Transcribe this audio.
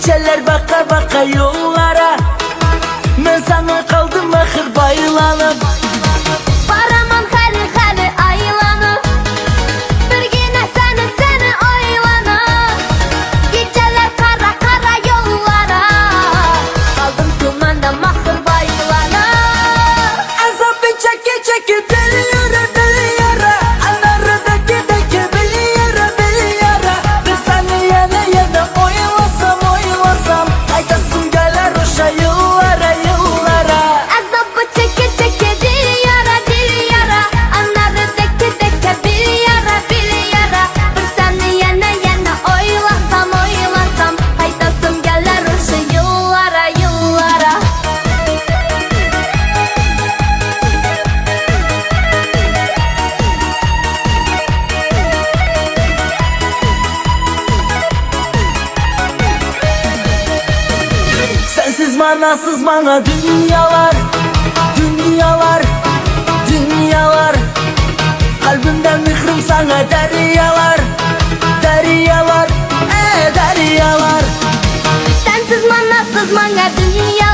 Geceler baka baka yollara, ben sana kaldım ahır baylanıp. Baramam hali hali aylanıp, bir güne seni oylanıp. Geceler kara kara yollara, kaldım dumanda mahır baylanıp. Azabı çeke çeke deli yara, anardaki deki beli yara. Ben seni yana yana oylasam, kaydasın gelir oşa yıllara. Azabı çeke çeke dil yara, anardaki deke bil yara. Bir seni yana yana oylasam, haydasım gelir oşa yıllara. Sensiz manasız bana dünyalar. Kalbimden mihrim sana deryalar. Sensiz manasız bana dünya.